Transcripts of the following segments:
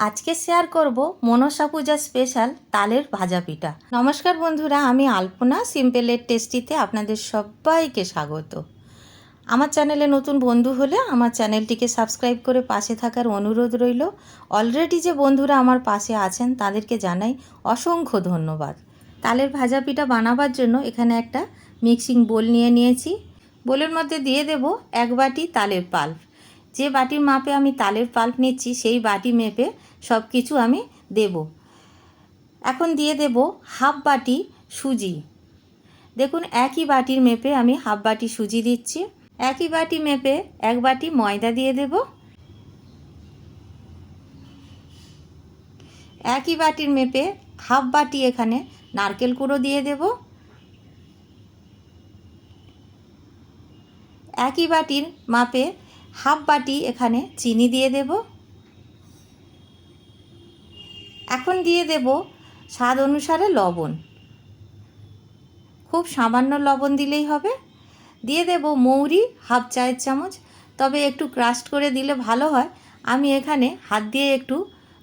আজকে শেয়ার করব মনসা পূজা স্পেশাল তালের ভাজা পিঠা। নমস্কার বন্ধুরা, আমি আলপনা সিম্পলের টেস্টিতে আপনাদের সবাইকে স্বাগত। আমার চ্যানেলে নতুন বন্ধু হলে আমার চ্যানেলটিকে সাবস্ক্রাইব করে পাশে থাকার অনুরোধ রইল। অলরেডি যে বন্ধুরা আমার পাশে আছেন তাদেরকে জানাই অসংখ্য ধন্যবাদ। তালের ভাজা পিঠা বানাবার জন্য এখানে একটা মিক্সিং বোল নিয়ে নিয়েছি। বোলের মধ্যে দিয়ে দেব 1 বাটি তালের পাল্প। যে বাটির মাপে আমি তালের পাল্প নিচ্ছি সেই বাটি মেপে সব কিছু আমি দেব। এখন দিয়ে দেব হাফ বাটি সুজি। দেখুন একই বাটির মেপে আমি হাফ বাটি সুজি দিচ্ছি। একই বাটি মেপে 1 বাটি ময়দা দিয়ে দেব। একই বাটির মেপে হাফ বাটি এখানে নারকেল কুড়ো দিয়ে দেব। একই বাটির মাপে হাফ বাটি এখানে চিনি দিয়ে দেব। এখন দিয়ে দেব স্বাদ অনুসারে লবণ। খুব সামান্য লবণ দিলেই হবে। দিয়ে দেব মৌরি হাফ চায়ের চামচ, তবে একটু ক্রাস্ট করে দিলে ভালো হয়। আমি এখানে হাত দিয়ে একটু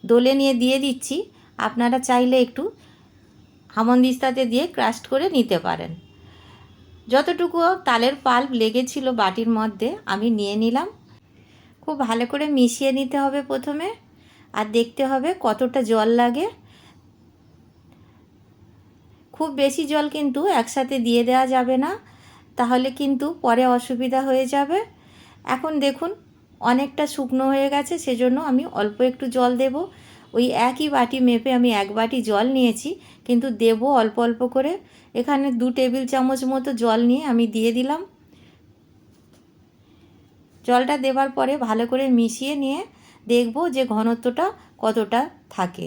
দলে নিয়ে দিয়ে দিচ্ছি। আপনারা চাইলে একটু হামনদিস্তাতে দিয়ে ক্রাস্ট করে নিতে পারেন। যতটুকু তালের পাল্প লেগেছিল বাটির মধ্যে আমি নিয়ে নিলাম। খুব ভালো করে মিশিয়ে নিতে হবে প্রথমে, আর দেখতে হবে কতটা জল লাগে। খুব বেশি জল কিন্তু একসাথে দিয়ে দেওয়া যাবে না, তাহলে কিন্তু পরে অসুবিধা হয়ে যাবে। এখন দেখুন অনেকটা শুকনো হয়ে গেছে, সেজন্য আমি অল্প একটু জল দেব। ওই একই বাটি মেপে আমি 1 বাটি জল নিয়েছি, কিন্তু দেব অল্প অল্প করে। এখানে 2 টেবিল চামচ মতো জল নিয়ে আমি দিয়ে দিলাম। জলটা দেওয়ার পরে ভালো করে মিশিয়ে নিয়ে দেখব যে ঘনত্বটা কতটা থাকে।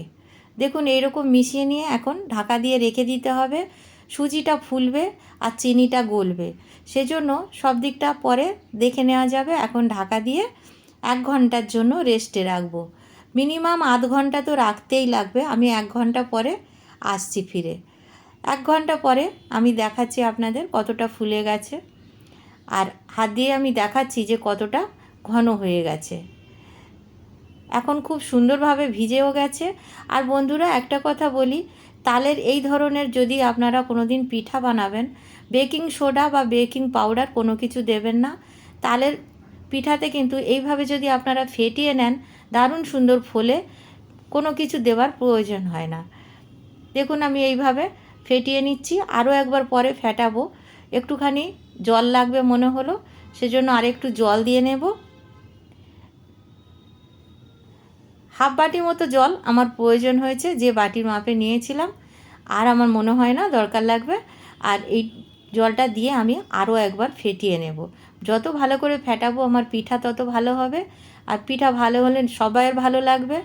দেখুন এইরকম মিশিয়ে নিয়ে এখন ঢাকা দিয়ে রেখে দিতে হবে। সুজিটা ফুলবে আর চিনিটা গলবে, সেজন্য সব দিকটা পরে দেখে নেওয়া যাবে। এখন ঢাকা দিয়ে 1 ঘন্টার জন্য রেস্টে রাখবো। মিনিমাম আধ ঘন্টা তো রাখতেই লাগবে। আমি 1 ঘন্টা পরে আসছি ফিরে। 1 ঘন্টা পরে আমি দেখাচ্ছি আপনাদের কতটা ফুলে গেছে, আর হাত দিয়ে আমি দেখাচ্ছি যে কতটা ঘন হয়ে গেছে। এখন খুব সুন্দরভাবে ভিজেও গেছে। আর বন্ধুরা একটা কথা বলি, তালের এই ধরনের যদি আপনারা কোনো দিন পিঠা বানাবেন, বেকিং সোডা বা বেকিং পাউডার কোনো কিছু দেবেন না। তালের পিঠাতে কিন্তু এইভাবে যদি আপনারা ফেটিয়ে নেন দারুণ সুন্দর ফোলে, কোনো কিছু দেওয়ার প্রয়োজন হয় না। দেখুন আমি এইভাবে ফেটিয়ে নিচ্ছি, আরও একবার পরে ফেটাবো। একটুখানি জল লাগবে মনে হলো, সেজন্য আরেকটু জল দিয়ে নেব। হাফ বাটি মতো জল আমার প্রয়োজন হয়েছে যে বাটির মাপে নিয়েছিলাম, আর আমার মনে হয় না দরকার লাগবে। আর এই জলটা দিয়ে আমি আরও একবার ফেটিয়ে নেব। যত ভালো করে ফেটাবো আমার পিঠা তত ভালো হবে, আর পিঠা ভালো হলে সবাইয়ের ভালো লাগবে।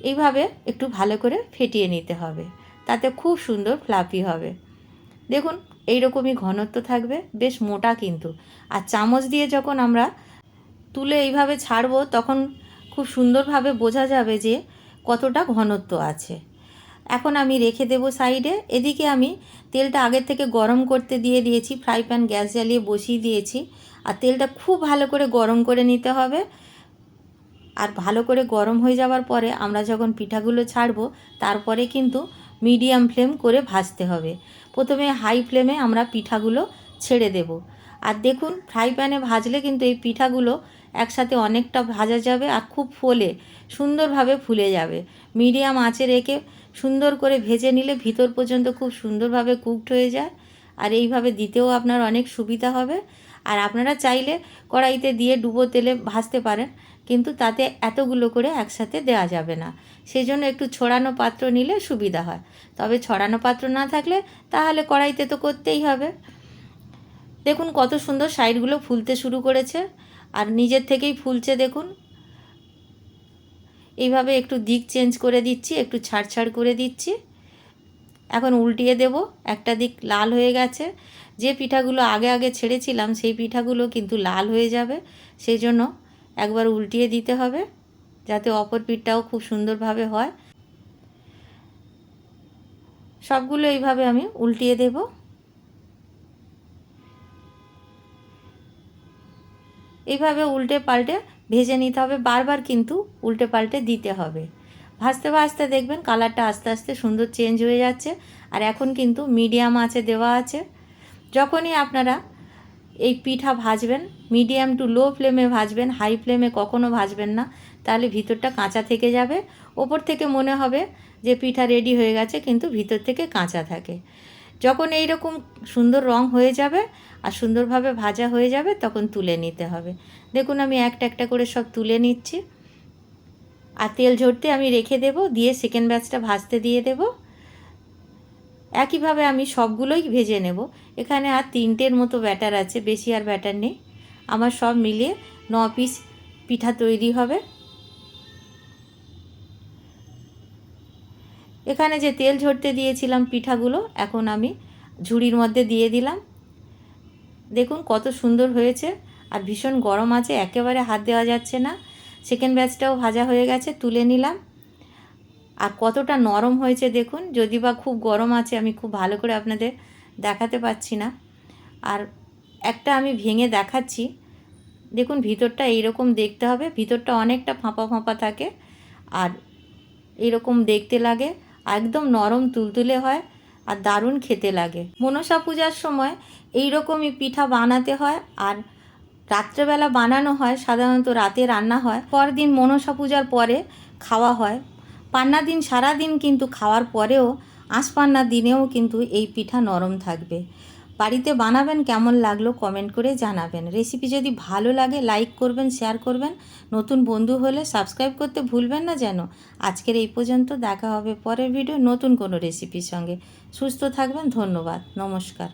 এইভাবে একটু ভালো করে ফেটিয়ে নিতে হবে, তাতে খুব সুন্দর ফ্লাফি হবে। দেখুন এইরকমই ঘনত্ব থাকবে, বেশ মোটা কিন্তু। আর চামচ দিয়ে যখন আমরা তুলে এইভাবে ছাড়বো তখন খুব সুন্দরভাবে বোঝা যাবে যে কতটা ঘনত্ব আছে। এখন আমি রেখে দেব সাইডে। এদিকে আমি তেলটা আগের থেকে গরম করতে দিয়ে দিয়েছি। ফ্রাই প্যান গ্যাস জ্বালিয়ে বসিয়ে দিয়েছি, আর তেলটা খুব ভালো করে গরম করে নিতে হবে। আর ভালো করে গরম হয়ে যাওয়ার পরে আমরা যখন পিঠাগুলো ছাড়বো তারপরে কিন্তু মিডিয়াম ফ্লেম করে ভাজতে হবে। প্রথমে হাই ফ্লেমে আমরা পিঠাগুলো ছেড়ে দেব। আর দেখুন ফ্রাই প্যানে ভাজলে কিন্তু এই পিঠাগুলো একসাথে অনেকটা ভাজা যাবে, আর খুব ফোলে সুন্দরভাবে ফুলে যাবে। মিডিয়াম আঁচে রেখে সুন্দর করে ভেজে নিলে ভিতর পর্যন্ত খুব সুন্দরভাবে কুকড হয়ে যায়, আর এইভাবে দিতেও আপনার অনেক সুবিধা হবে। আর আপনারা চাইলে কড়াইতে দিয়ে ডুবো তেলে ভাজতে পারেন, কিন্তু তাতে এতগুলো করে একসাথে দেওয়া যাবে না। সেই জন্য একটু ছড়ানো পাত্র নিলে সুবিধা হয়। তবে ছড়ানো পাত্র না থাকলে তাহলে কড়াইতে তো করতেই হবে। দেখুন কত সুন্দর সাইডগুলো ফুলতে শুরু করেছে, আর নিজের থেকেই ফুলছে দেখুন। এইভাবে একটু দিক চেঞ্জ করে দিচ্ছি, একটু ছাড় করে দিচ্ছি। এখন উল্টিয়ে দেব। একটা দিক লাল হয়ে গেছে। যে পিঠাগুলো আগে আগে ছেড়েছিলাম সেই পিঠাগুলো কিন্তু লাল হয়ে যাবে, সেই জন্য একবার উল্টিয়ে দিতে হবে যাতে অপর পিঠটাও খুব সুন্দরভাবে হয়। সবগুলো এইভাবে আমি উল্টিয়ে দেব। এইভাবে উল্টে পাল্টে ভেজে নিতে হবে, বারবার কিন্তু উল্টে পাল্টে দিতে হবে। ভাজতে ভাজতে দেখবেন কালারটা আস্তে আস্তে সুন্দর চেঞ্জ হয়ে যাচ্ছে। আর এখন কিন্তু মিডিয়াম আঁচে দেওয়া আছে। যখনই আপনারা এই পিঠা ভাজবেন মিডিয়াম টু লো ফ্লেমে ভাজবেন, হাই ফ্লেমে কখনো ভাজবেন না, তাহলে ভিতরটা কাঁচা থেকে যাবে। ওপর থেকে মনে হবে যে পিঠা রেডি হয়ে গেছে, কিন্তু ভিতর থেকে কাঁচা থাকে। যখন এই রকম সুন্দর রং হয়ে যাবে আর সুন্দরভাবে ভাজা হয়ে যাবে তখন তুলে নিতে হবে। দেখুন আমি একটা একটা করে সব তুলে নিচ্ছি। আর তেল ঝরতে আমি রেখে দেব, দিয়ে সেকেন্ড ব্যাচটা ভাজতে দিয়ে দেব। একইভাবে আমি সবগুলোই ভেজে নেব। এখানে আর 3টের মতো ব্যাটার আছে, বেশি আর ব্যাটার নেই। আমার সব মিলিয়ে 9 পিস পিঠা তৈরি হবে। এখানে যে তেল ঝরতে দিয়েছিলাম পিঠাগুলো এখন আমি ঝুড়ির মধ্যে দিয়ে দিলাম। দেখুন কত সুন্দর হয়েছে, আর ভীষণ গরম আছে, একেবারে হাত দেওয়া যাচ্ছে না। সেকেন্ড ব্যাচটাও ভাজা হয়ে গেছে, তুলে নিলাম। আর কতটা নরম হয়েছে দেখুন, যদি বা খুব গরম আছে আমি খুব ভালো করে আপনাদের দেখাতে পাচ্ছি না। আর একটা আমি ভেঙে দেখাচ্ছি, দেখুন ভিতরটা এইরকম দেখতে হবে, ভিতরটা অনেকটা ফাঁপা ফাঁপা থাকে আর এইরকম দেখতে লাগে, একদম নরম তুলতুলে হয় আর দারুণ খেতে লাগে। মনসা পূজার সময় এইরকমই পিঠা বানাতে হয়, আর রাত্রেবেলা বানানো হয়, সাধারণত রাতে রান্না হয়, পরদিন মনসা পূজার পরে খাওয়া হয়। পান্নার দিন সারাদিন কিন্তু খাওয়ার পরেও আঁশপান্নার দিনেও কিন্তু এই পিঠা নরম থাকবে। বাড়িতে বানাবেন, কেমন লাগলো কমেন্ট করে জানাবেন। রেসিপি যদি ভালো লাগে লাইক করবেন, শেয়ার করবেন, নতুন বন্ধু হলে সাবস্ক্রাইব করতে ভুলবেন না যেন। আজকের এই পর্যন্ত, দেখা হবে পরের ভিডিও নতুন কোনো রেসিপির সঙ্গে। সুস্থ থাকবেন, ধন্যবাদ, নমস্কার।